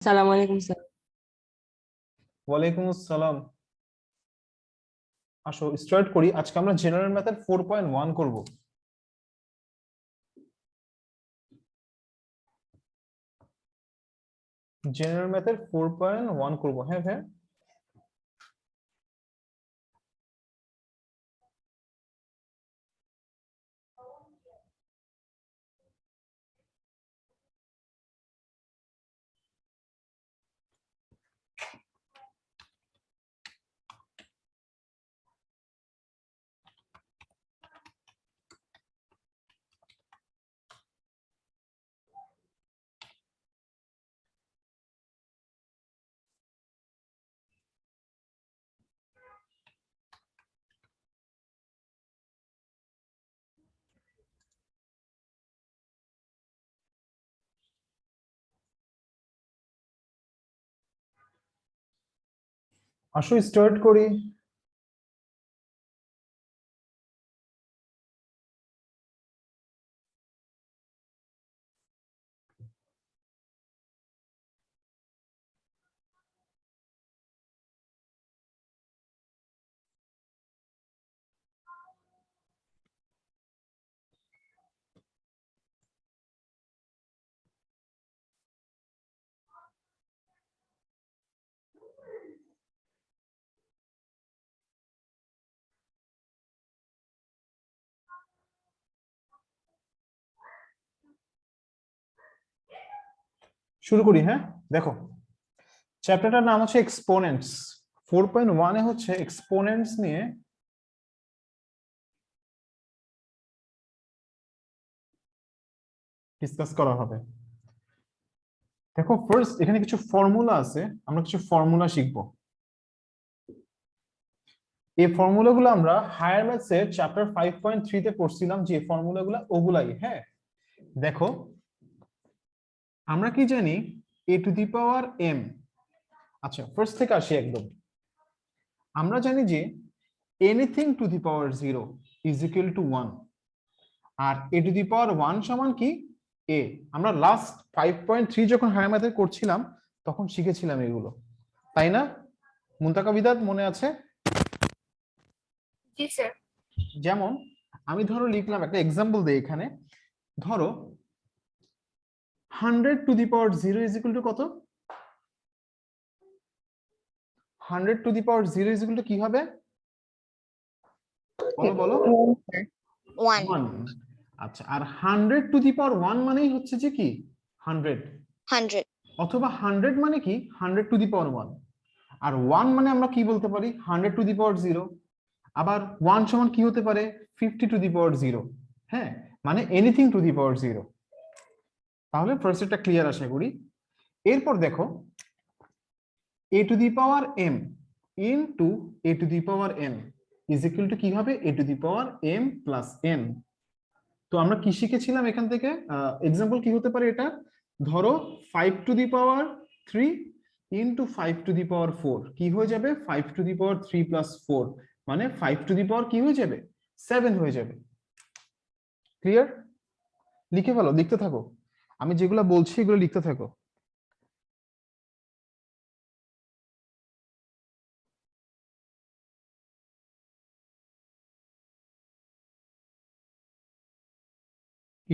সালাম আলাইকুম স্যার। ওয়ালাইকুম আসসালাম। আসো স্টার্ট করি। আজকে আমরা জেনারেল ম্যাথের 4.1 করব। জেনারেল ম্যাথের 4.1 করব। হ্যাঁ হ্যাঁ, আসো স্টার্ট করি। শুরু করি। হ্যাঁ, দেখো চ্যাপ্টারটার নাম হচ্ছে এক্সপোনেন্টস। 4.1 এ হচ্ছে এক্সপোনেন্টস নিয়ে ডিসকাস করা হবে। দেখো ফার্স্ট এখানে কিছু ফর্মুলা আছে, আমরা কিছু ফর্মুলা শিখবো। এই ফর্মুলাগুলো আমরা হায়ার ম্যাথস এর চ্যাপ্টার 5.3 তে পড়ছিলাম, যে ফর্মুলাগুলো ওগুলাই। হ্যাঁ দেখো, আমরা কি জানি a to the power m. আচ্ছা ফার্স্ট থেকে আসি একদম। আমরা জানি যে anything to the power 0 is equal to 1, আর এ টু দি পাওয়ার 1 সমান কি এ। আমরা লাস্ট 5.3 যখন হায়ার ম্যাথে করছিলাম তখন শিখেছিলাম এগুলো, তাই না? মুনতাকা বিদাত মনে আছে? জি স্যার। যেমন আমি ধরো লিখলাম, একটা এক্সাম্পল দেই এখানে। ধরো 100 two the power 0 is equal two কত? 100 two the power 0 is equal to কি হবে? বলো বলো। 1 আচ্ছা, আর 100 টু দি পাওয়ার 1 মানেই হচ্ছে যে কি 100, 100 অথবা 100 মানে কি 100 টু দি পাওয়ার 1, আর 1 মানে আমরা কি বলতে পারি 100 টু দি পাওয়ার 0। আবার 1 সমান কি হতে পারে 50 টু দি পাওয়ার 0। হ্যাঁ, মানে এনিথিং টু দি পাওয়ার 0। তাহলে ফার্স্ট এটা ক্লিয়ার আশা করি। এরপর দেখো a to the power m into a to the power n is equal to কি হবে a to the power m plus n. তো আমরা কি শিখেছিলাম এখান থেকে? এক্সাম্পল কি হতে পারে এটা? ধরো 5 to the power 3 into 5 to the power 4 কি হয়ে যাবে 5 টু দি পাওয়ার 3 প্লাস 4, মানে 5 টু দি পাওয়ার কি হয়ে যাবে 7 হয়ে যাবে। ক্লিয়ার? লিখে ফেলো, লিখতে থাকো, আমি যেগুলো বলছি এগুলো লিখতে থাকো।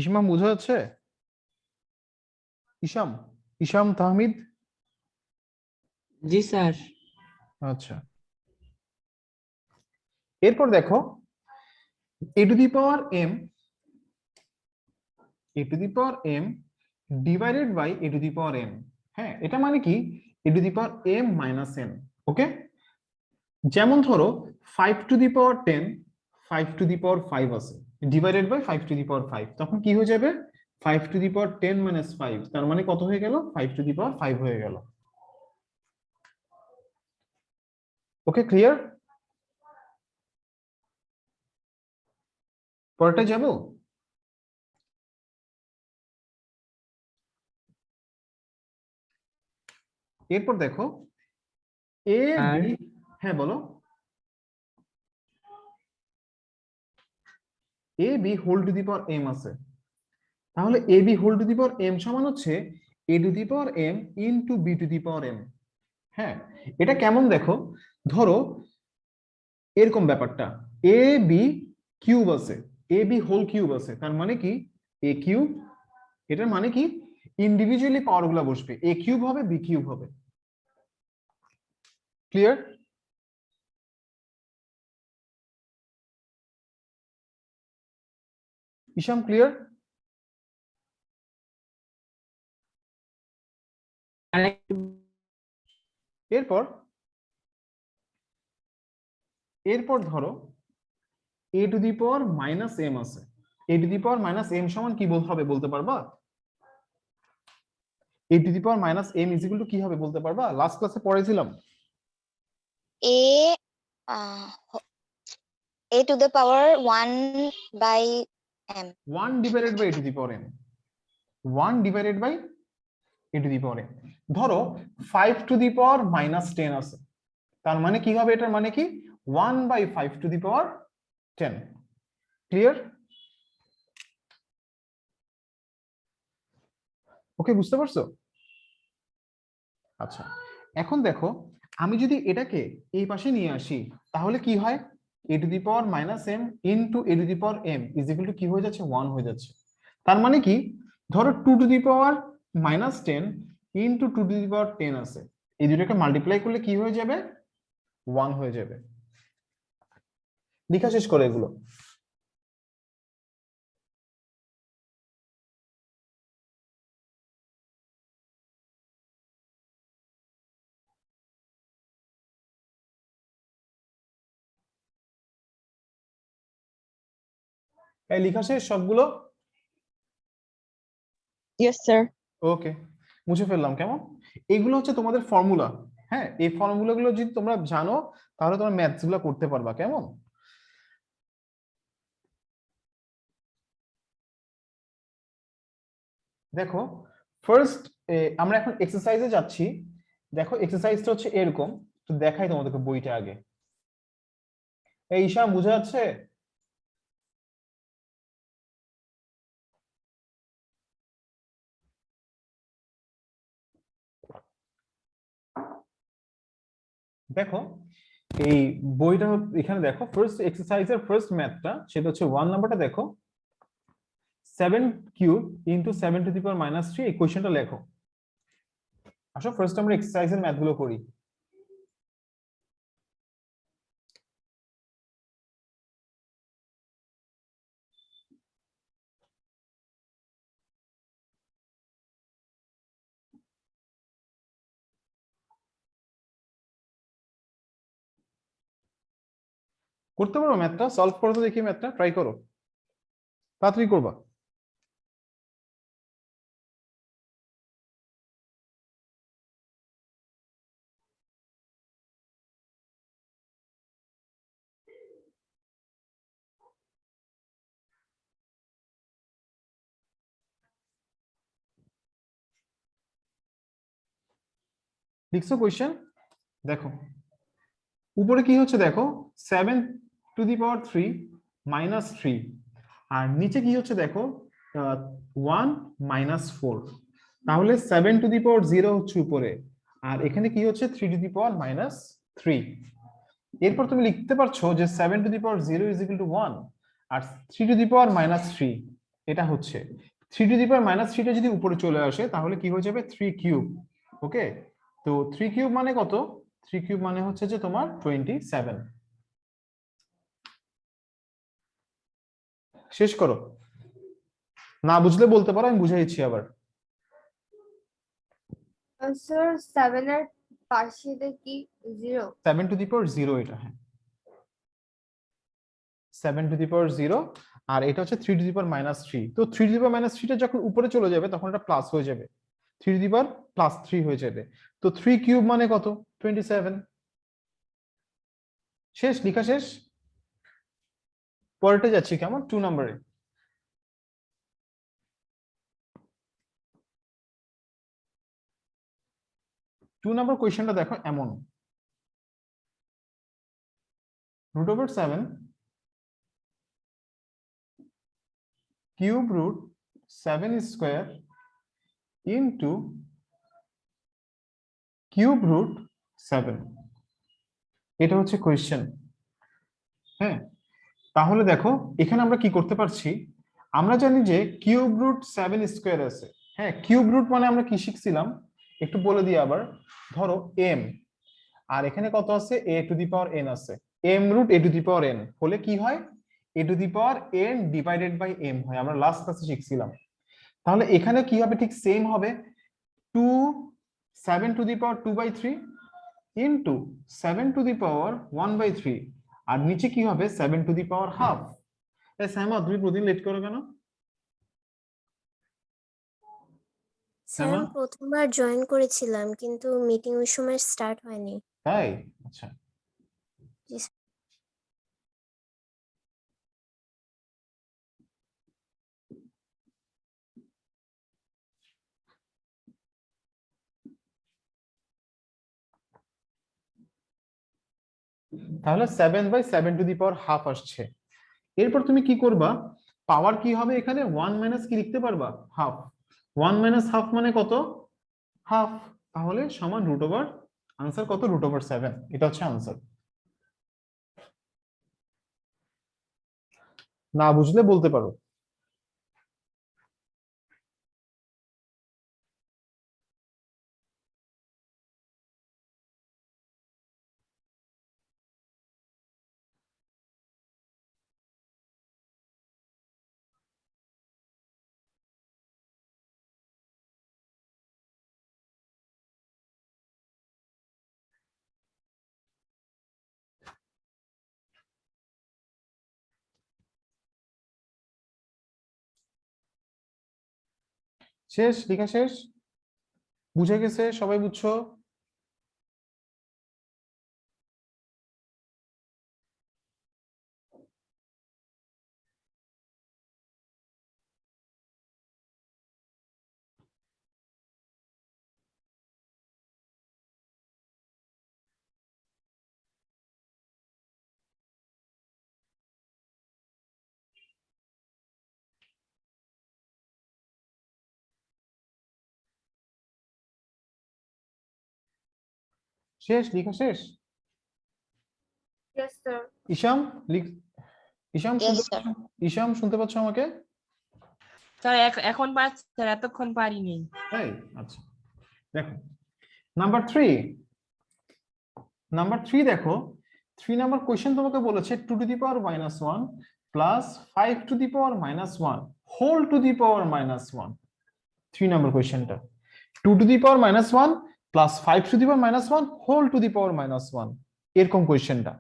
ইসমাম বোঝা যাচ্ছে? ইসাম, ইসাম তাহমিদ? জি স্যার। আচ্ছা, এরপর দেখো a to the power m, a to the power m divided by a to the power n. হ্যাঁ, এটা মানে কি a to the power m minus n. Okay, যেমন ধরো 5 to the power 10, 5 to the পাওয়ার 5 আছে, ডিভাইডেড বাই 5 টু দি পাওয়ার 5, তখন কি হয়ে যাবে 5 টু দি পাওয়ার 10 মাইনাস 5, তার মানে কত হয়ে গেল 5 টু দি পাওয়ার 5 হয়ে গেল। Okay clear? পরেরটা যাব। এরপর দেখো এ বি, হ্যাঁ বলো, a b whole to the power m আছে, তাহলে a b whole to the power m সমান হচ্ছে a to the power m into b to the power m। হ্যাঁ, এটা কেমন দেখো, ধরো এরকম ব্যাপারটা, এ বি কিউব আছে, এ বি হোল কিউব আছে, তার মানে কি এ কিউব, এটার মানে কি ইন্ডিভিজুয়ালি পাওয়ার গুলা বসবে, এ কিউব হবে বি কিউব হবে। ক্লিয়ার? ইশাম ক্লিয়ার? আরেকটু এরপর এরপর ধরো a to the power minus m আছে, a to the power minus m সমান কি হবে বলতে পারবা? A to the power minus m is equal to কি হবে বলতে পারবা? লাস্ট ক্লাসে পড়েছিলাম। A a to the power 1 by m. 1 divided by a to the power m, 1 divided by a to the power m. ধরো 5 to the power minus 10 আছে, তার মানে কি হবে, এটার মানে কি 1 by 5 to the power 10। Clear? Okay, বুঝতে পারছো? আচ্ছা, এখন দেখো আমি যদি এটাকে এই পাশে নিয়ে আসি তাহলে কি হয়, a to the power minus m into a to the power m is equal to কি হয়ে যাচ্ছে, 1 হয়ে যাচ্ছে। তার মানে কি, ধরো 2 to the power minus 10 into 2 to the power 10 আছে, এই দুটোকে মাল্টিপ্লাই করলে কি হয়ে যাবে, 1 হয়ে যাবে। লেখা শেষ করে এগুলো। এই লেখা শেষ সবগুলো? Yes sir. ওকে, মুছে ফেললাম। কেমন, এগুলো হচ্ছে তোমাদের ফর্মুলা। হ্যাঁ, এই ফর্মুলা গুলো যদি তোমরা জানো তাহলে তোমরা ম্যাথস গুলো করতে পারবা। কেমন, দেখো ফার্স্ট আমরা এখন এক্সারসাইজে যাচ্ছি। দেখো এক্সারসাইজটা হচ্ছে এরকম, তো দেখাই তোমাদেরকে বইটা আগে। এই ঈশা বুঝা যাচ্ছে? দেখো এই বইটা এখানে দেখো, ফার্স্ট এক্সারসাইজের ফার্স্ট ম্যাথটা সেটা হচ্ছে 1 নাম্বারটা দেখো, 7 cube into 7 to the power minus 3, এই কোশ্চেনটা লেখো। আসো ফার্স্ট আমরা এক্সারসাইজের ম্যাথগুলো করি। করতে পারো ম্যাথটা, সলভ করো তো দেখি, ম্যাথটা ট্রাই করো, তাড়াতাড়ি করবা। লিখছো কোশ্চেন? দেখো উপরে কি হচ্ছে দেখো, 7 টু দি পাওয়ার 3 মাইনাস 3, আর নিচে কি হচ্ছে দেখো 1 মাইনাস 4। তাহলে 7 টু দি পাওয়ার 0 হচ্ছে উপরে, আর এখানে কি হচ্ছে 3 টু দি পাওয়ার মাইনাস 3। এরপর তুমি লিখতে পারছো যে 7 to the power 0 is equal to 1, আর 3 টু দি পাওয়ার মাইনাস 3 এটা হচ্ছে 3 টু দি পাওয়ার মাইনাস 3টা যদি উপরে চলে আসে তাহলে কি হয়ে যাবে 3 কিউব। ওকে, তো 3 কিউব মানে কত, 3 কিউব মানে হচ্ছে যে তোমার 27। শেষ করো, না বুঝলে বলতে পারো, আমি বুঝাই দিচ্ছি আবার। স্যার 7 এর পাশেটা কি 0? 7 টু দি পাওয়ার 0 এটা, হ্যাঁ 7 টু দি পাওয়ার 0, আর এটা হচ্ছে 3 টু দি পাওয়ার মাইনাস 3। তো 3 টু দি পাওয়ার মাইনাস 3টা যখন উপরে চলে যাবে তখন এটা প্লাস হয়ে যাবে, 3 টু দি পাওয়ার প্লাস 3 হয়ে যাবে। তো 3 কিউব মানে কত, 27। শেষ, লেখা শেষ। পরেরটা যাচ্ছি, কেমন, 2 নম্বরে। টু নাম্বার কোয়েশ্চেনটা দেখো এমন, √7 cube √7 square into cube root 7। এটা হচ্ছে কোয়েশ্চেন। হ্যাঁ, তাহলে দেখো এখানে আমরা কি করতে পারছি, আমরা জানি যে কিউব রুট 7 স্কোয়ার আছে। হ্যাঁ, কিউব রুট মানে আমরা কি শিখছিলাম একটু বলে দিই আবার। ধরো এম, আর এখানে কত আছে, a to the power n আছে। M root a to the power n হলে কি হয়, a to the power n divided by m হয়, আমরা লাস্ট ক্লাসে শিখছিলাম। তাহলে এখানে কি হবে, ঠিক সেম হবে, 2 7 to the power 2/3 into 7 to the power 1/3, আর নিচে কি হবে 7 টু দি পাওয়ার হাফ। শ্যামা তুমি প্রতিদিন লেট করো কেন? স্যার আমি প্রথমবার জয়েন করেছিলাম কিন্তু মিটিং ওই সময় স্টার্ট হয়নি। তাই? আচ্ছা, জি স্যার। তাহলে 7/7 টু দি পাওয়ার হাফ আসছে। এরপর তুমি কি করবা, পাওয়ার কি হবে এখানে 1 মাইনাস কি লিখতে পারবা, হাফ। 1 মাইনাস হাফ মানে কত, হাফ। তাহলে সমান রুট ওভার, আনসার কত, রুট ওভার 7। এটা হচ্ছে আনসার। না বুঝলে বলতে পারো। শেষ, লেখা শেষ, বুঝে গেছে, সবাই বুঝছো? শেষ, লেখা শেষ। Yes, sir. ইশাম ইশাম Yes, শুনতে sir. পাচ্ছ? ইশাম শুনতে পাচ্ছ আমাকে? স্যার এখন পারছি স্যার, এতক্ষণ পারিনি। তাই? আচ্ছা, দেখো নাম্বার 3 দেখো, 3 নাম্বার কোশ্চেন তোমাকে বলেছে 2 to the power -1 plus 5 to the power -1 whole to the power -1। 3 number কোশ্চেনটা 2 to the power -1 plus 5 to the power -1 whole to the power -1, এরকম কোশ্চেনটা।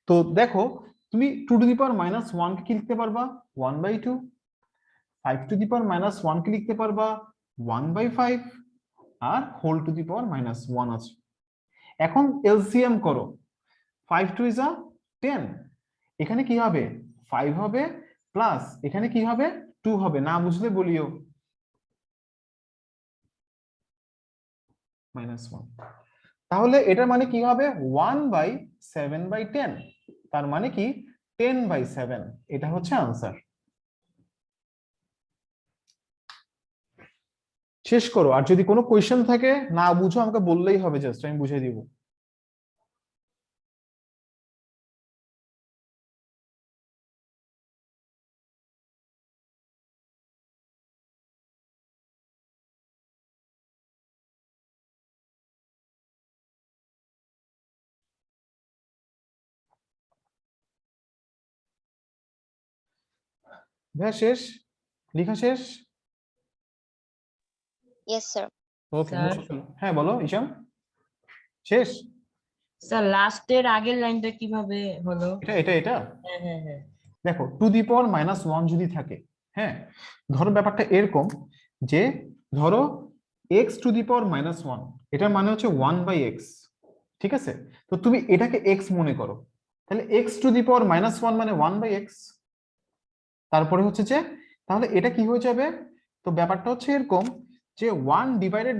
তো দেখো তুমি 2 টু দি পাওয়ার -1 কে কি লিখতে পারবা, 1/2। 5 টু দি পাওয়ার -1 কে লিখতে পারবা 1/5, আর হোল টু দি পাওয়ার -1 আছে। এখন এলসিএম করো, 5 টু ইজ 10, এখানে কি হবে 5 হবে, প্লাস এখানে কি হবে 2 হবে, না বুঝলে বলিও। -1, তাহলে এটার মানে কি হবে 1/7/10, তার মানে কি 10/7। এটা হচ্ছে আনসার। শেষ করো, আর যদি কোনো কোয়েশ্চেন থাকে না বুঝো আমাকে বললেই হবে, জাস্ট আমি বুঝিয়ে দিব। ভাইয়া শেষ, লেখা শেষ? Yes, sir. ওকে, স্যার। হ্যাঁ বলো ইশাম, শেষ? স্যার লাস্টের আগের লাইনটা কিভাবে হলো? এটা হ্যাঁ হ্যাঁ হ্যাঁ। দেখো, টু দি পাওয়ার -1 যদি থাকে, হ্যাঁ, ধরো ব্যাপারটা এরকম যে ধরো এক্স টু দি পাওয়ার -1, এটার মানে হচ্ছে 1/x, ঠিক আছে? তো তুমি এটাকে এক্স মনে করো, তাহলে এক্স টু দি পাওয়ার -1 মানে 1/x। তারপরে হচ্ছে যে তাহলে এটা কি হয়ে যাবে, তো ব্যাপারটা হচ্ছে এরকম যে 1 divided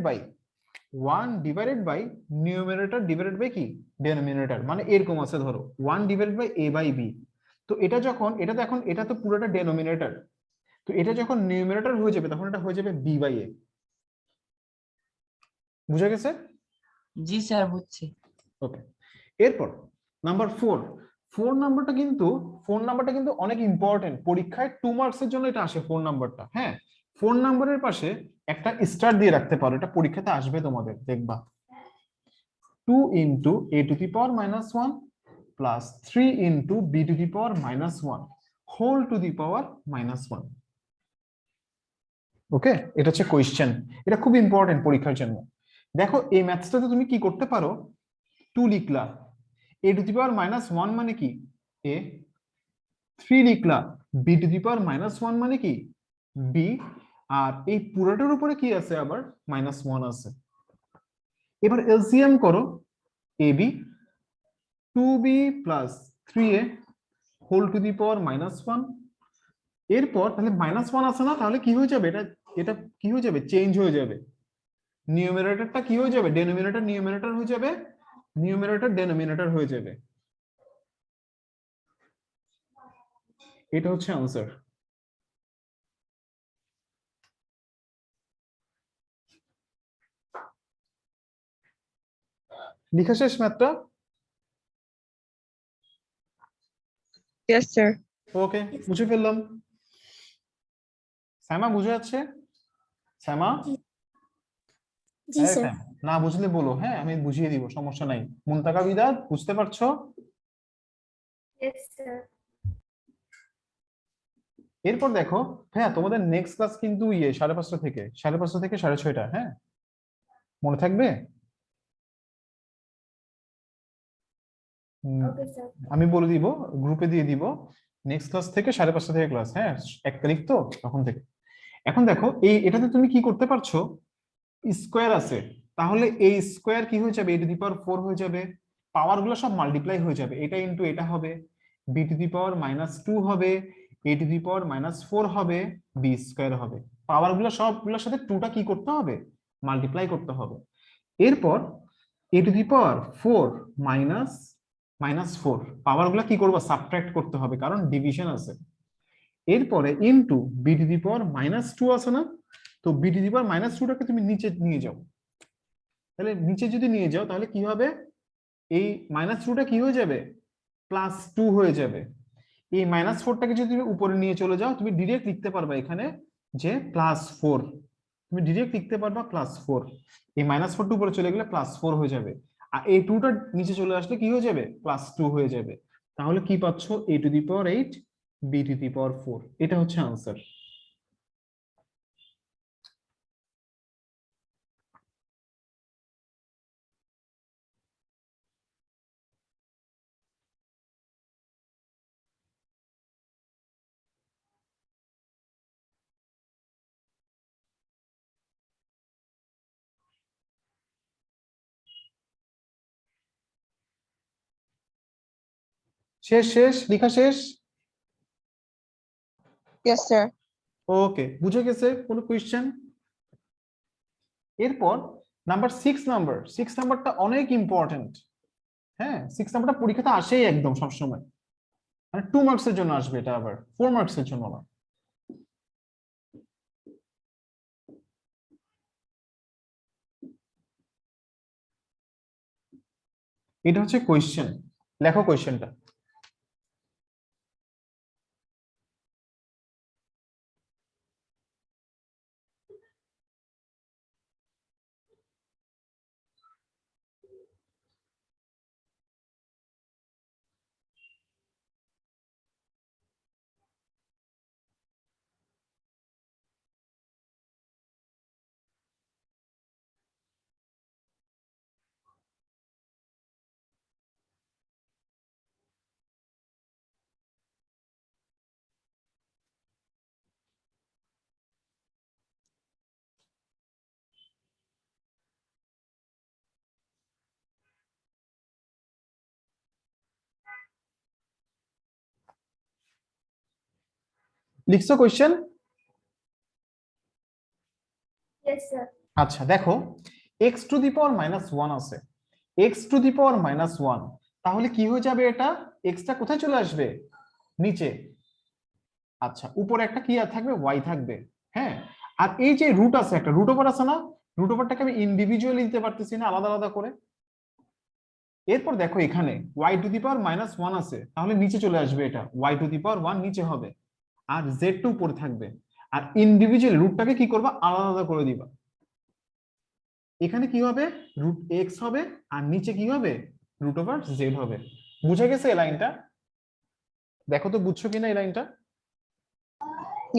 by numerator divided by কি ডেনোমিনেটর, মানে এরকম আছে, ধরো 1 ডিভাইডেড বাই a/b। তো এটা যখন, এটা তো এখন এটা তো পুরোটা ডেনোমিনেটর, তো এটা যখন নিউমারেটর হয়ে যাবে তখন এটা হয়ে যাবে b/a। বুঝা গেছে? জি স্যার বুঝছি। ওকে, এরপর নাম্বার 4 নাম্বারটা কিন্তু অনেক ইম্পর্টেন্ট, পরীক্ষায় 2 মার্কসের জন্য এটা আসে 4 নাম্বারটা। হ্যাঁ, 4 নাম্বারের পাশে একটা স্টার দিয়ে রাখতে পারো, এটা পরীক্ষাতে আসবে তোমাদের, দেখবা 2 into a to the power minus 1 plus 3 into b to the power minus 1 whole to the power minus 1। Okay, এটা হচ্ছে কোয়েশ্চেন, এটা খুব ইম্পর্টেন্ট পরীক্ষার জন্য। দেখো এই ম্যাথসটাতে তুমি কি করতে পারো, 2 লিখলা, a to the power minus 1 মানে কি a, 3 লিখলা, b to the power minus 1 মানে কি b, আর এই পুরোটার উপরে কি আছে আবার মাইনাস 1 আছে। এবার এলসিএম করো, ab 2b plus 3a whole to the power minus 1। এরপর তাহলে মাইনাস 1 আছে না, তাহলে কি হয়ে যাবে, এটা এটা কি হয়ে যাবে, চেঞ্জ হয়ে যাবে, নিউমারেটরটা কি হয়ে যাবে, ডেনোমিনেটর নিউমারেটর হয়ে যাবে, নিউমারেটর ডেনোমিনেটর হয়ে যাবে। এটা হচ্ছে आंसर। লিখা শেষ ম্যাথটা? Yes, sir. ওকে, বুঝে ফেললাম। সাইমা বুঝে যাচ্ছে? সাইমা, জি আরে স্যার। সাইমা, না বুঝলে বলো, হ্যাঁ আমি বুঝিয়ে দিব, সমস্যা নাই। মুনতাকা বিদাত, বুঝতে পারছো? Yes, sir. এরপর দেখো, হ্যাঁ তোমাদের নেক্সট ক্লাস কিন্তু 5:30 থেকে 6:30, হ্যাঁ মনে থাকবে? Okay, sir. আমি বলে দিব, গ্রুপে দিয়ে দিব, নেক্সট ক্লাস থেকে 5:30 থেকে ক্লাস, হ্যাঁ 1 তারিখ তো তখন থেকে। এখন দেখো এই এটাতে তুমি কি করতে পারছো, স্কোয়ার আছে, তাহলে এই স্কোয়ার কি হয়ে যাবে, a টু দি পাওয়ার 4 হয়ে যাবে, পাওয়ার গুলো সব মাল্টিপ্লাই হয়ে যাবে, এটা ইনটু এটা হবে, b to the power minus 2 হবে, a to the power minus 4 হবে, b স্কোয়ার হবে, পাওয়ার গুলো সবগুলোর সাথে 2টা কি করতে হবে, মাল্টিপ্লাই করতে হবে। এরপর a to the power 4 minus minus 4, পাওয়ার গুলো কি করবো, সাবট্রাক্ট করতে হবে কারণ ডিভিশন আছে। এরপরে into b to the power minus 2 আছে না, তো b to the power minus 2টাকে তুমি নিচে নিয়ে যাও, তাহলে নিচে যদি নিয়ে যাও তাহলে কি হবে, এই মাইনাস 2টা কি হয়ে যাবে, প্লাস 2 হয়ে যাবে। এই মাইনাস 4টাকে যদি তুমি উপরে নিয়ে চলে যাও, তুমি ডিরেক্ট লিখতে পারবা এখানে যে প্লাস 4, তুমি ডিরেক্ট লিখতে পারবা প্লাস 4, এই মাইনাস 4টা উপরে চলে গেলে প্লাস 4 হয়ে যাবে, আর এই 2টা নিচে চলে আসলে কি হয়ে যাবে, প্লাস 2 হয়ে যাবে। তাহলে কি পাচ্ছ, a to the power 8 b to the power 4, এটা হচ্ছে आंसर। শেষ শেষ লিখা শেষ? Yes, sir. ওকে, বুঝে গেছে কোনো কোশ্চেন? এরপর নাম্বার 6 নাম্বারটা অনেক ইম্পর্টেন্ট। হ্যাঁ 6 নাম্বারটা পরীক্ষাতে আসেই একদম সবসময়, মানে 2 মার্কসের জন্য আসবে, এটা আবার 4 মার্কসের জন্য না। এটা হচ্ছে কোশ্চেন, লেখো কোশ্চেনটা। লিখছো কোশ্চেন? Yes, sir. আচ্ছা দেখো, x two the power minus 1 আছে, x two the power minus 1, তাহলে কি হয়ে যাবে, এটা x টা কোথায় চলে আসবে, নিচে। আচ্ছা উপরে একটা কি থাকবে, y থাকবে, হ্যাঁ। আর এই যে রুট আছে, একটা রুট ওভার আছে না, রুট ওভারটাকে আমি ইন্ডিভিজুয়ালি দিতে পারতেছি না, আলাদা আলাদা করে। এরপর দেখো এখানে y টু দি পাওয়ার -1 আছে, তাহলে নিচে চলে আসবে, এটা y টু দি পাওয়ার 1 নিচে হবে, আর z2 উপরে থাকবে। আর ইন্ডিভিজুয়াল রুটটাকে কি করবা, আলাদা আলাদা করে দিবা। এখানে কি হবে, রুট এক্স হবে, আর নিচে কি হবে, রুট ওভার জেড হবে। বুঝে গেছে এই লাইনটা? দেখো তো বুঝছো কিনা এই লাইনটা?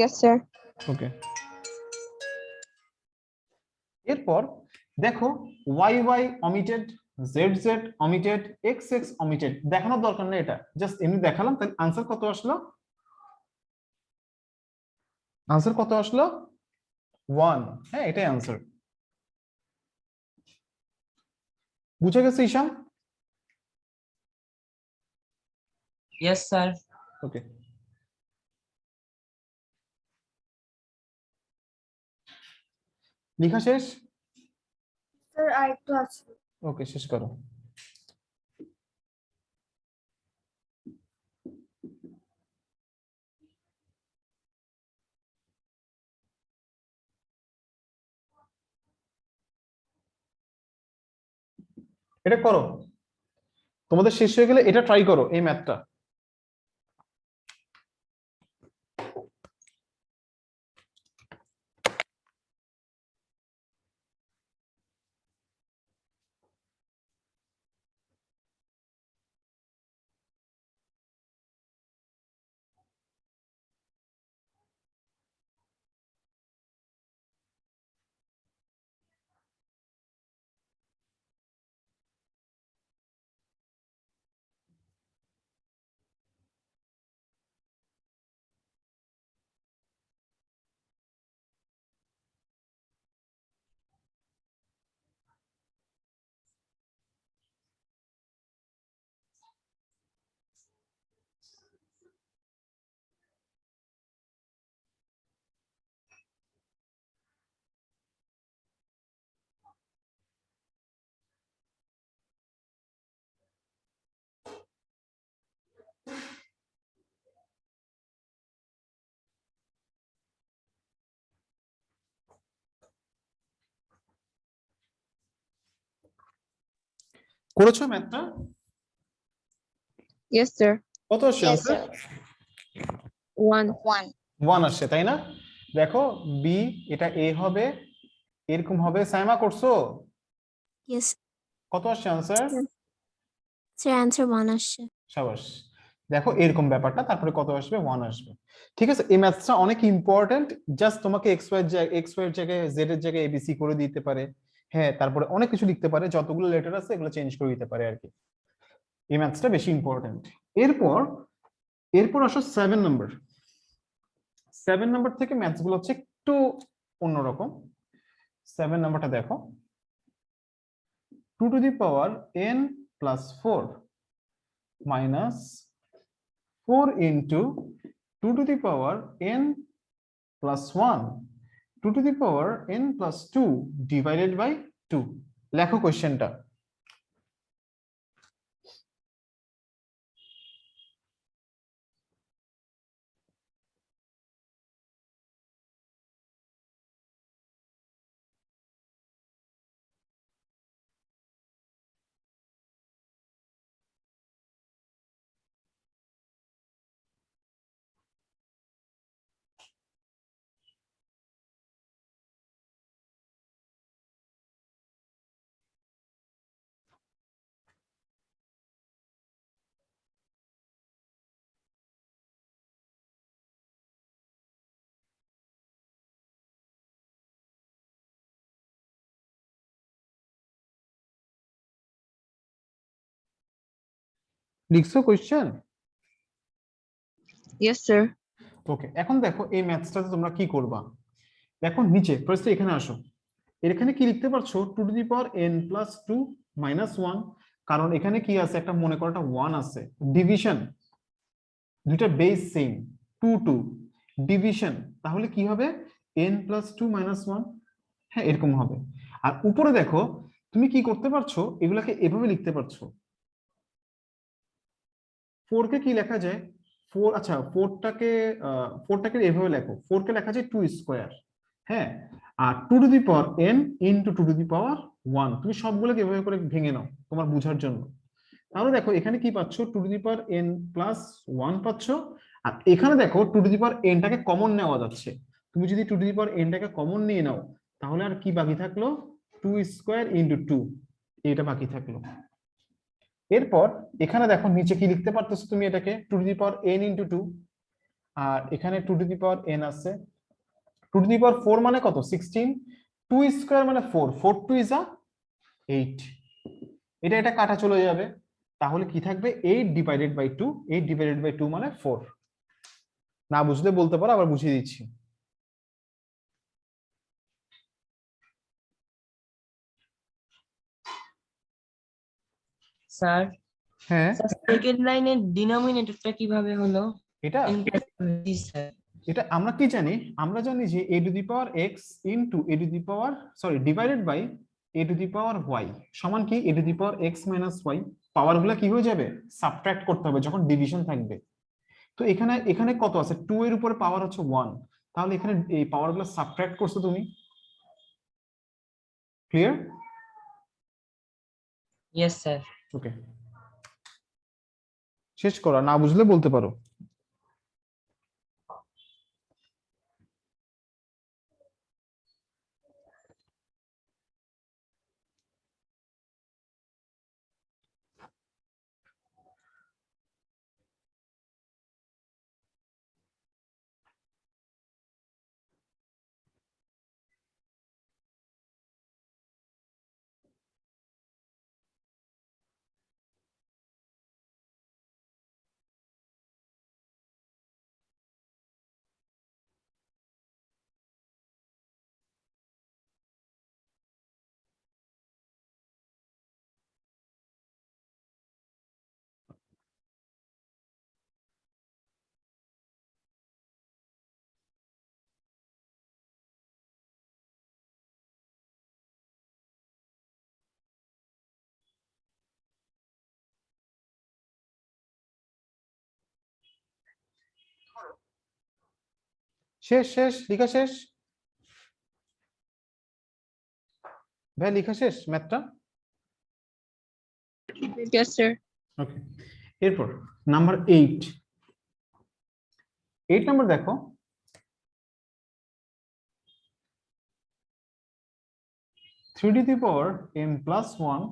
Yes, sir. ওকে। এরপর দেখো y y omitted, z z omitted, x x omitted, দেখানোর দরকার নেই, এটা জাস্ট এমনি দেখালাম। তাহলে আনসার কত আসলো? আনসার কত আসলো? 1। হ্যাঁ, এটাই আনসার। বুঝে গেছে ঈশান? yes sir. ওকে। লেখা শেষ? স্যার আরেকটু আছে। ওকে, শেষ করো। এটা করো, তোমাদের শেষ হয়ে গেলে এটা ট্রাই করো, এই ম্যাথটা। করেছো ম্যাথটা? Yes, sir. কত আসছে Yes, আনসার? sir. 1. 1. 1 আসছে, তাই না? দেখো বি, এটা এ হবে, এরকম হবে। সাইমা করছো? ইয়েস কত আসছে আনসার? স্যার, অ্যান্সার 1 আসছে। সাবাস। দেখো এরকম ব্যাপারটা, তারপরে কত আসবে, 1 আসবে। ঠিক আছে, এই ম্যাথসটা অনেক ইম্পর্টেন্ট। জাস্ট তোমাকে এক্স ওয়াই এর জায়গায় জেড এর জায়গায় এবিসি করে দিতে পারে। হ্যাঁ, তারপরে অনেক কিছু লিখতে পারে, যতগুলো লেটার আছে এগুলো চেঞ্জ করে দিতে পারে আর কি। এই ম্যাথসটা বেশি ইম্পর্টেন্ট। এরপর এরপর আসো 7 নাম্বার। 7 নাম্বার থেকে ম্যাথস গুলো হচ্ছে একটু অন্যরকম। 7 নাম্বারটা দেখো, 2 to the power n plus 4 minus 4 into 2 to the power n plus 1 2 to the power n plus 2 divided by 2। লেখো কোশ্চেনটা। লিখছো কোশ্চেন? Yes, sir. ওকে, এখন দেখো এই ম্যাথসটাতে তোমরা কি করবা। দেখো নিচে ফার্স্টে এখানে আসো, এখানে কি লিখতে পারছো, 2 to the power n plus 2 minus 1। কারণ এখানে কি আছে, একটা মনে করো একটা 1 আছে। ডিভিশন, দুইটা বেস সেম, 2 2 ডিভিশন, তাহলে কি হবে, n প্লাস 2 মাইনাস 1। হ্যাঁ, এরকম হবে। আর উপরে দেখো তুমি কি করতে পারছো, এগুলাকে এভাবে লিখতে পারছো। 4 কে কি লেখা যায়, 4, আচ্ছা 4টাকে এভাবে লেখো, 4 কে লেখা যায় 2 স্কয়ার। হ্যাঁ, আর two to the power n into two to the power one. তুমি সবগুলোকে এভাবে করে ভেঙে নাও তোমার বোঝার জন্য। তাহলে দেখো এখানে কি পাচ্ছ, two to the power n plus one পাচ্ছ। আর এখানে দেখো টু টু দি পাওয়ার এনটাকে কমন নেওয়া যাচ্ছে। তুমি যদি টু টু দি পাওয়ার এনটাকে কমন নিয়ে নাও, তাহলে আর কি বাকি থাকলো, টু স্কোয়ার ইন্টু টু, এটা বাকি থাকলো। এরপর এখানে দেখো নিচে কি লিখতে পারতেছো তুমি, এটাকে two to the power n into two, আর এখানে two to the power n আছে। Two to the power four মানে কত, 16, টু স্কোয়ার মানে ফোর, ফোর টু ইজ 8, এটা কাটা চলে যাবে। তাহলে কি থাকবে, 8 ডিভাইডেড বাই 2, 8 ডিভাইডেড বাই 2 মানে 4। না বুঝলে বলতে পারো, আবার বুঝিয়ে দিচ্ছি। স্যার, হ্যাঁ, সেকেন্ড লাইনের ডিনোমিনেটরটা কিভাবে হলো? এটা জি স্যার। এটা আমরা কি জানি, আমরা জানি যে a to the power x into a to the power divided by a to the power y সমান কি a to the power x minus y। Power গুলো কি হয়ে যাবে, সাবট্রাক্ট করতে হবে যখন ডিভিশন থাকবে। তো এখানে এখানে কত আছে, 2 এর উপরে পাওয়ার হচ্ছে 1, তাহলে এখানে এই পাওয়ার গুলো সাবট্রাক্ট করছো তুমি। ক্লিয়ার? Yes sir. ওকে, শেষ করা, না বুঝলে বলতে পারো। শেষ শেষ লেখা শেষ ভাই, লেখা শেষ ম্যাথটা। Yes, sir. ওকে, এরপর নাম্বার 8, 8 নাম্বার দেখো, three to the power m plus 1,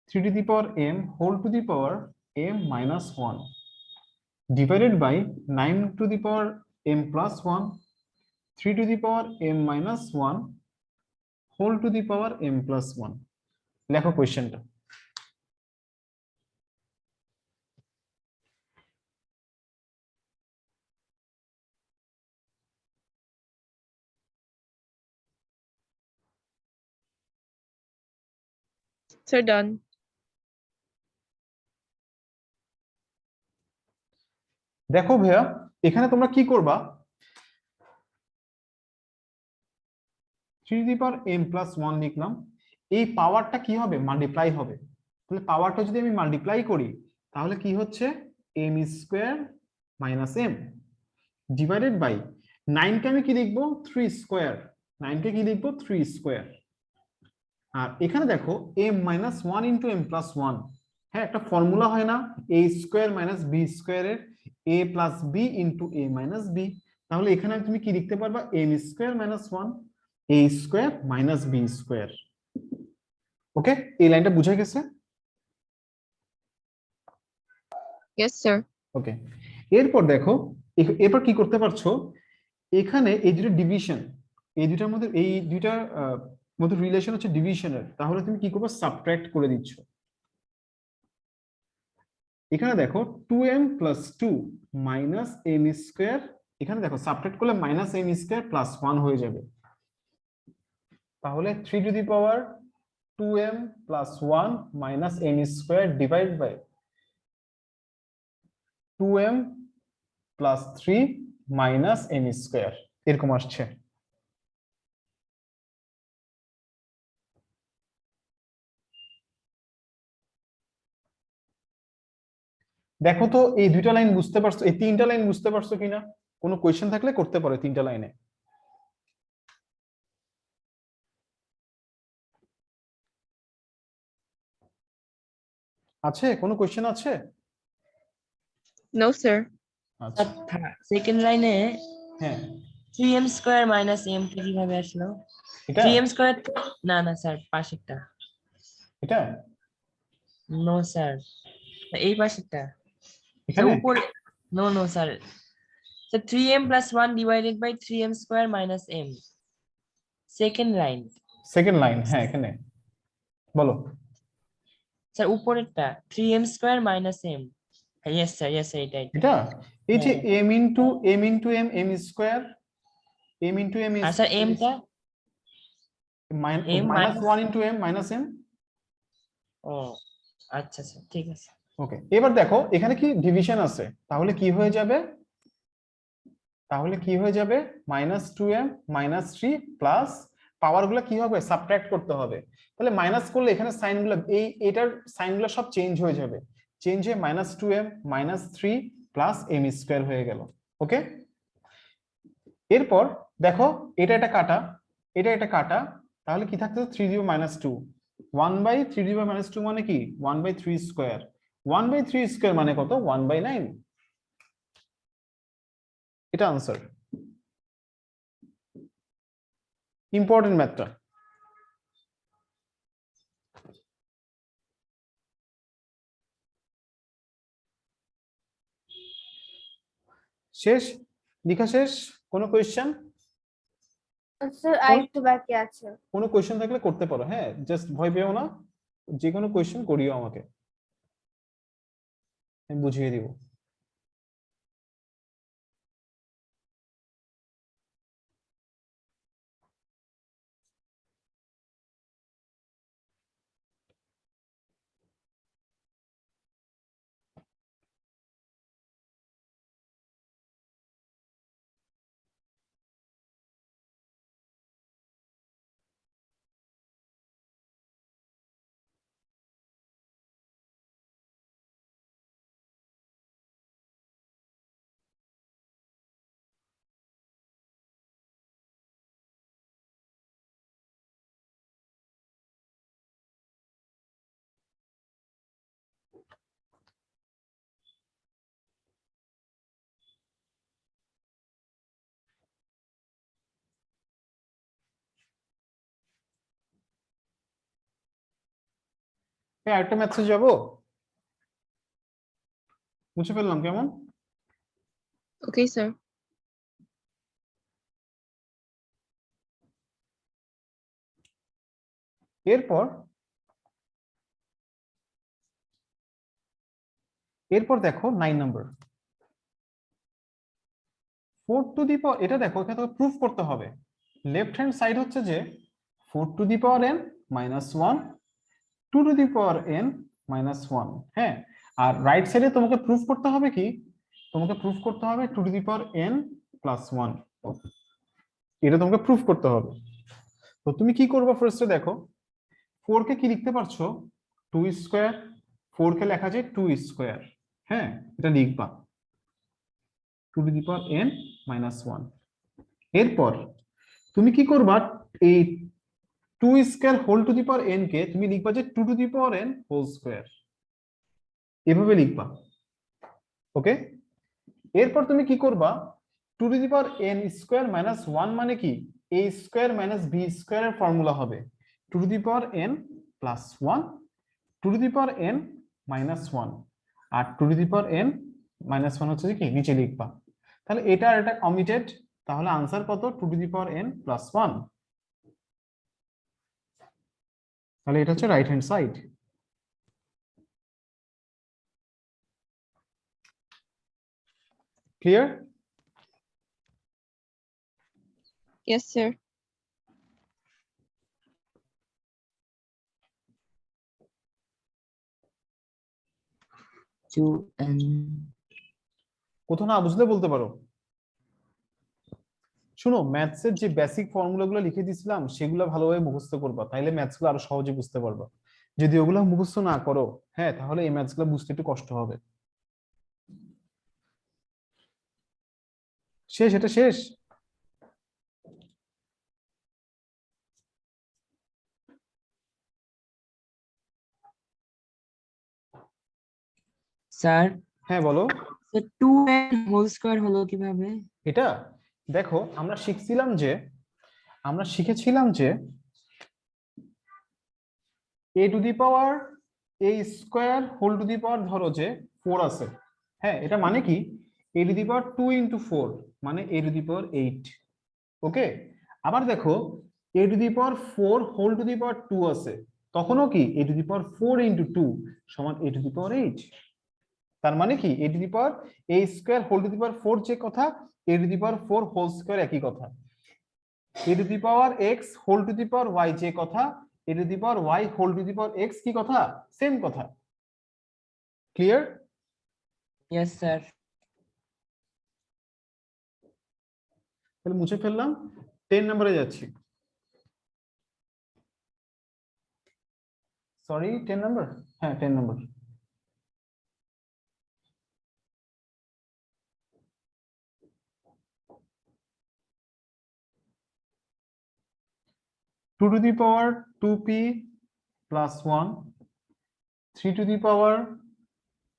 three to the power m whole to the power m minus 1 divided by 9 to the power m plus 1, three to the power m minus 1 whole to the power m plus 1। লেখো কোয়েশ্চেনটা। Sir, done. দেখো ভাইয়া, এখানে তোমরা কি করবা, three to the power m plus 1 লিখলাম, এই পাওয়ারটা কি হবে, মাল্টিপ্লাই হবে। তাহলে পাওয়ারটা যদি আমি মাল্টিপ্লাই করি, তাহলে কি হচ্ছে, m square minus m divided by 9 কে আমি কি লিখবো, 3 স্কোয়ার, 9 কে কি লিখবো, 3 স্কোয়ার। আর এখানে দেখো m minus 1 into m plus 1, হ্যাঁ একটা ফর্মুলা হয় না, a স্কোয়ার মাইনাস বি স্কোয়ারের a plus b into a minus b. তাহলে এখানে তুমি কি লিখতে পারবা, m square minus 1 a square minus b square. Okay, এই লাইনটা বুঝে গেছে? Yes, sir. ওকে, এরপর দেখো এরপর কি করতে পারছো, এখানে এই দুটো ডিভিশন, এই দুটার মধ্যে এই দুইটার মধ্যে রিলেশন হচ্ছে ডিভিশনের, তাহলে তুমি কি করবে, সাবট্রাক্ট করে দিচ্ছ। এখানে দেখো 2m plus 2 minus m square, এখানে দেখো সাবট্রাক্ট করলে মাইনাস m স্কোয়ার প্লাস 1 হয়ে যাবে। তাহলে 3 to the power 2m plus 1 minus m square divide by 2m plus 3 minus m square, এরকম আসছে। দেখো তো এই দুইটা লাইন বুঝতে পারছো, এই তিনটা লাইন বুঝতে পারছো কিনা, কোনো কোয়েশ্চেন থাকলে করতে পারো তিনটা লাইনে। আছে কোনো কোশ্চেন আছে? No, sir. আচ্ছা সেকেন্ড লাইনে হ্যাঁ 3m স্কয়ার মাইনাস m কিভাবে আসলো? এটা 3m স্কয়ার, না না স্যার পাশেরটা, এটা নো স্যার, এই পাশেরটা স্যার, এখানে উপরে, no no sir, sir 3m plus 1 divided by 3m square minus m, second line second line, হ্যাঁ এখানে বলো। স্যার, উপরেরটা 3m স্কয়ার মাইনাস m, হ্যাঁ ইয়েস স্যার, ইয়েস স্যার, এটাই। এটা এই যে হ্যাঁ। m square, m into m আর স্যার mটা, m minus minus, 1 into m minus m। ও আচ্ছা স্যার, ঠিক আছে। ওকে, এবার দেখো এখানে কি ডিভিশন আছে, তাহলে কি হয়ে যাবে, তাহলে কি হয়ে যাবে মাইনাস 2m মাইনাস 3 প্লাস পাওয়ার গুলো কি হবে সাবট্রাক্ট করতে হবে, তাহলে মাইনাস করলে এখানে সাইন গুলো এটার সাইন গুলো সব চেঞ্জ হয়ে যাবে, চেঞ্জ হয়ে minus 2m minus 3 plus m square হয়ে গেল। ওকে, এরপর দেখো এটা এটা কাটা, এটা কাটা, তাহলে কি থাকতো 3d মাইনাস 2, 1/3d মাইনাস 2 মানে কি 1/3 স্কয়ার, 1/3 স্কয়ার মানে কত 1/9, এটা আনসার। ইম্পর্টেন্ট ম্যাথটা। শেষ, লেখা শেষ, কোনো কোয়েশ্চেন? স্যার আরেকটু বাকি আছে। কোনো কোয়েশ্চেন থাকলে করতে পারো, হ্যাঁ জাস্ট ভয় পেও না, যে কোনো কোয়েশ্চেন করিও আমাকে, আমি বুঝিয়ে দিব। হ্যাঁ একটা ম্যাথসে যাব, মুছে ফেললাম কেমন? Okay, sir. এরপর এরপর দেখো 9 নম্বর 4 টু দি পাওয়ার, এটা দেখো এখানে তোমাকে প্রুফ করতে হবে, লেফট হ্যান্ড সাইড হচ্ছে যে 4 two the power n minus 1, 2 to the power n minus 1, হ্যাঁ, আর রাইট সাইডে তোমাকে প্রুফ করতে হবে কি, তোমাকে প্রুফ করতে হবে 2 to the power n plus 1, এটা তোমাকে প্রুফ করতে হবে। তো তুমি কি করবে, ফার্স্টে দেখো 4 কে কি লিখতে পারছো 2 স্কয়ার, 4 কে লেখা যায় 2 স্কয়ার, হ্যাঁ এটা লিখবা 2 to the power n minus 1। এরপর তুমি কি করবা, এই 2 square whole to the power n কে তুমি লিখবা যে 2 to the power n whole square, এভাবে লিখবা। ওকে, এরপর তুমি কি করবা 2 to the power n square minus 1 মানে কি a square minus b square এর ফর্মুলা হবে 2 to the power n plus 1, 2 to the power n minus 1, আর 2 to the power n minus 1 হচ্ছে কি নিচে লিখবা, তাহলে এটা আর এটা অমিটেড, তাহলে আনসার কত 2 to the power n plus 1, তাহলে এটা হচ্ছে right hand side. Clear? Yes, sir. কোথাও না বুঝলে বলতে পারো। শোনো ম্যাথসের যে বেসিক ফর্মুলাগুলো লিখে দিয়েছিলাম সেগুলো ভালোভাবে মুখস্থ করবা, তাইলে ম্যাথসগুলো আরো সহজে বুঝতে পারবা, যদি ওগুলো মুখস্থ না করো হ্যাঁ তাহলে এই ম্যাথসগুলো বুঝতে একটু কষ্ট হবে। শেষ, এটা শেষ। স্যার হ্যাঁ বলো। 2 এর হোল স্কয়ার হলো কিভাবে? এটা দেখো, আমরা শিখেছিলাম যে a to the power a square whole to the power ধরো যে 4 আছে। হ্যাঁ, এটা মানে কি a to the power 2 into 4 মানে a টু দি পাওয়ার 8। ওকে, আবার দেখো a to the power 4 whole to the power 2 আছে, তখনও কি a to the power 4 into 2 সমান a টু দি পাওয়ার 8। তার মানে কি a to the power a square whole to the power 4 যে কথা, a to the power 4 whole square একই কথা। a to the power x whole to the power y যে কথা, a to the power y whole to the power x কি কথা, same কথা। Clear? Yes sir. তাহলে মুছে ফেললাম, 10 নম্বরে যাচ্ছি। সরি 10 নম্বর, হ্যাঁ 10 number. Two to the power 2p plus 1, 3 to the power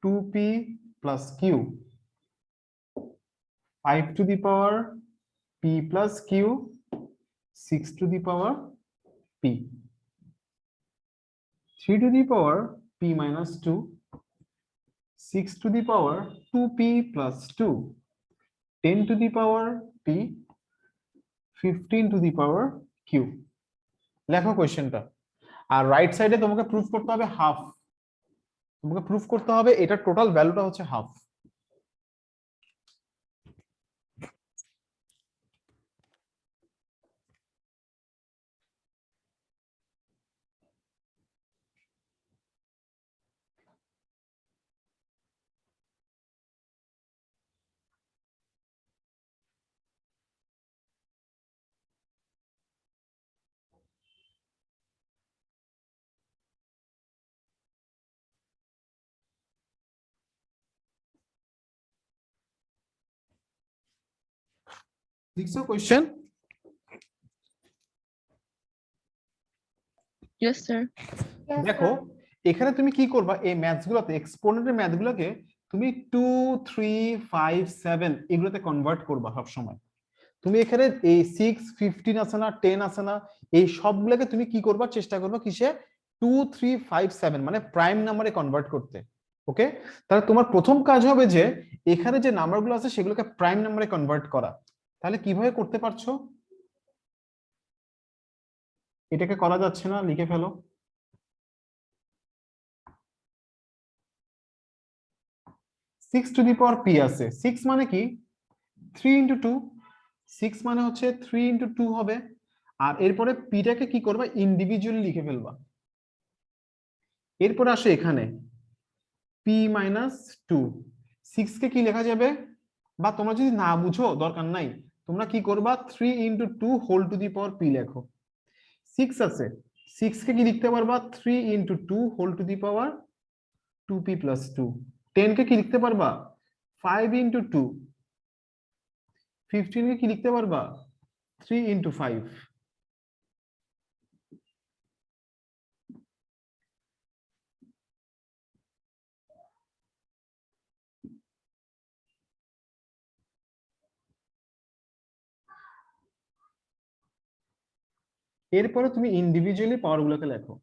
2p plus q, 5 to the power p plus q, 6 to the power p, 3 to the power p minus 2, 6 to the power 2p plus 2, 10 to the power p, 15 to the power q। লেখো কোশ্চেনটা। আর right সাইডে তোমাকে proof করতে হবে half, তোমাকে proof করতে হবে এটা টোটাল ভ্যালুটা হচ্ছে হাফ। লিখছো কোশ্চেন? Yes, sir. Yes, দেখো sir. এখানে তুমি কি করবা, এই ম্যাথস গুলোতে এক্সপোনেন্টের ম্যাথ গুলোকে তুমি 2 3 5 7 এগুলোতে কনভার্ট করবা সব সময়। তুমি এখানে এই 6 15 আছে না 10 আছে না, এই সবগুলোকে তুমি কি করবা, চেষ্টা করবা কিসে 2 3 5 7 মানে প্রাইম নাম্বারে কনভার্ট করতে। ওকে, তাহলে তোমার প্রথম কাজ হবে যে এখানে যে নাম্বারগুলো আছে সেগুলোকে প্রাইম নাম্বারে কনভার্ট করা। তাহলে কিভাবে করতে পারছো? এটাকে করা যাচ্ছে না, লিখে ফেলো। 6 টু দি পাওয়ার p আছে, 6 মানে কি 3 ইনটু 2, 6 মানে হচ্ছে 3 ইনটু 2 হবে। আর এরপরে পিটাকে কি করবা, ইন্ডিভিজুয়ালি লিখে ফেলবা। এরপরে আসো এখানে p মাইনাস 2, 6 কে কি লেখা যাবে, বা তোমরা যদি না বুঝো দরকার নাই, তোমরা কি করবা 3 into 2 whole to the power p লেখো। 6 আছে, 6 কে কি লিখতে পারবা 3 into 2 whole to the power 2p plus 2। 10 কে কি লিখতে পারবা 5 ইনটু 2, 15 কে কি লিখতে পারবা 3 ইনটু 5। এরপরে তুমি ইন্ডিভিজুয়ালি পাওয়ার গুলোকে লেখো।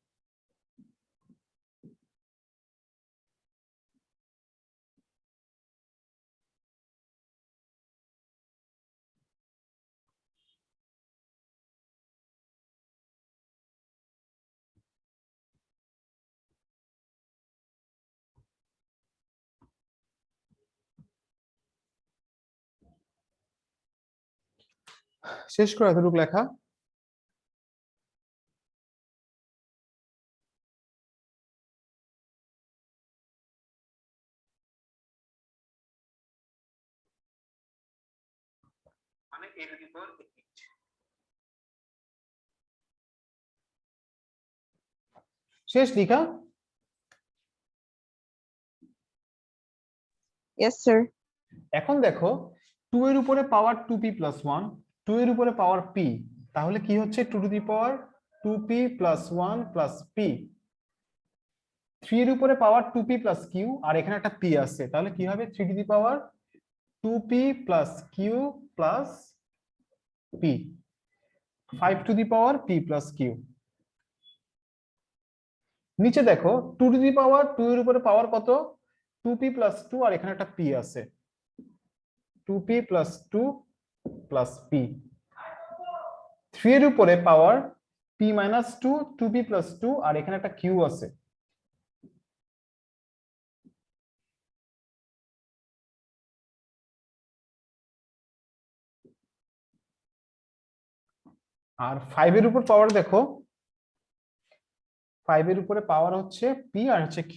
শেষ করো এতটুকু লেখা। মানে a টু দি পাওয়ার 8। শেষ লিখা? Yes, sir. এখন দেখো 2 এর উপরে পাওয়ার 2p প্লাস 1, 2 এর উপরে পাওয়ার p, তাহলে কি হচ্ছে 2 to the power 2p plus 1 plus p। 3 এর উপরে পাওয়ার 2p প্লাস q আর এখানে একটা p আছে, তাহলে কি হবে 3 to the power 2p plus q plus p, 5 to the power p plus q। নিচে দেখো 2 টু দি পাওয়ার 2 এর উপরে পাওয়ার কত 2p প্লাস 2 আর এখানে একটা p আছে, 2p প্লাস 2 প্লাস p। 3 এর উপরে পাওয়ার p মাইনাস 2 2p প্লাস 2 আর এখানে একটা q আছে, আর 5 এর উপর পাওয়ার দেখো 5 এর উপরে পাওয়ার হচ্ছে p আর হচ্ছে q,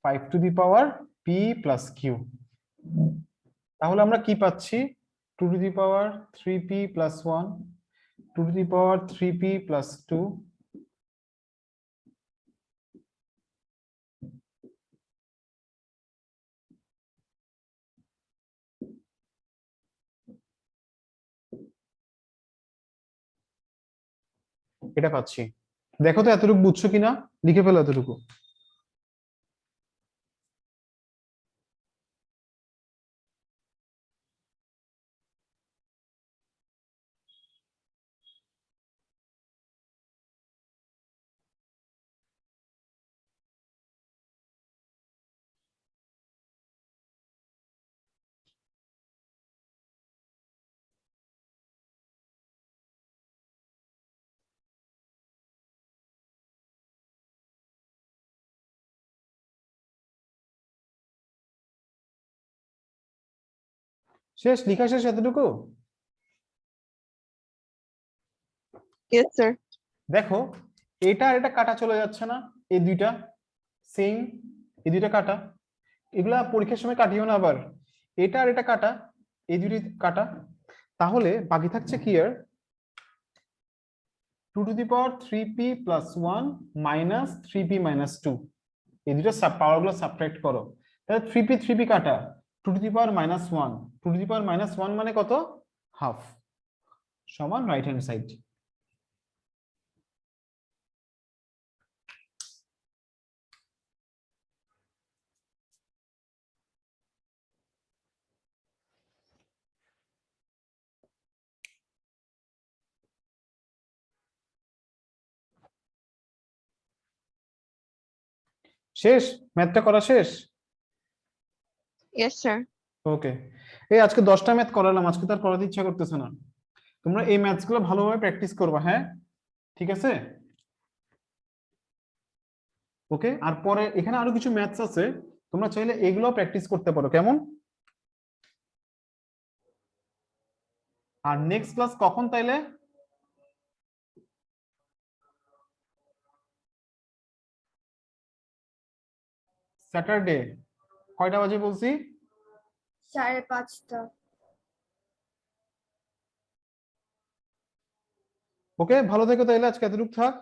5 to the power p plus q। তাহলে আমরা কি পাচ্ছি 2 to the power 3p plus 1, 2 to the power 3p plus 2, এটা পাচ্ছি। দেখো তো এতটুকু বুঝছো কিনা, লিখে ফেলো এতটুকু। শেষ, লেখা শেষ এতটুকু? Yes, sir. দেখো এটা আর এটা কাটা চলে যাচ্ছে না, এই দুইটা সেম, এই দুইটা কাটা, এগুলা পরীক্ষার সময় কাটিও না আবার, এটা আর এটা কাটা, এই দুইটি কাটা, তাহলে বাকি থাকছে কি আর 2 to the power 3p plus 1 minus 3p minus 2, এই দুটো পাওয়ার গুলো সাবট্রাক্ট করো, তাহলে 3p 3p কাটা 2 to the power minus 1, 2 to the power minus 1 মানে কত হাফ, সমান রাইট হ্যান্ড সাইড। শেষ, ম্যাথটা করা শেষ? Yes, sir. ওকে, এই আজকে 10টা ম্যাথ করালাম, আজকে তার করাতে ইচ্ছা করতেছে না। তোমরা এই ম্যাথস গুলো ভালোভাবে প্র্যাকটিস করবা, হ্যাঁ ঠিক আছে? ওকে, আর পরে এখানে আরো কিছু ম্যাথস আছে, তোমরা চাইলে এগুলো প্র্যাকটিস করতে পারো, কেমন? আর নেক্সট ক্লাস কখন তাইলে? স্যাটারডে, কয়টা বাজে বলছি? 5:30। ওকে, ভালো থেকো তাইলে, আজকে এতটুকু থাক।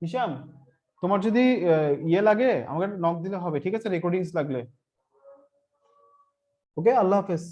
হিশাম, তোমার যদি ইয়ে লাগে আমাকে নক দিলে হবে, ঠিক আছে, রেকর্ডিংস লাগলে। ওকে, আল্লাহ হাফেজ।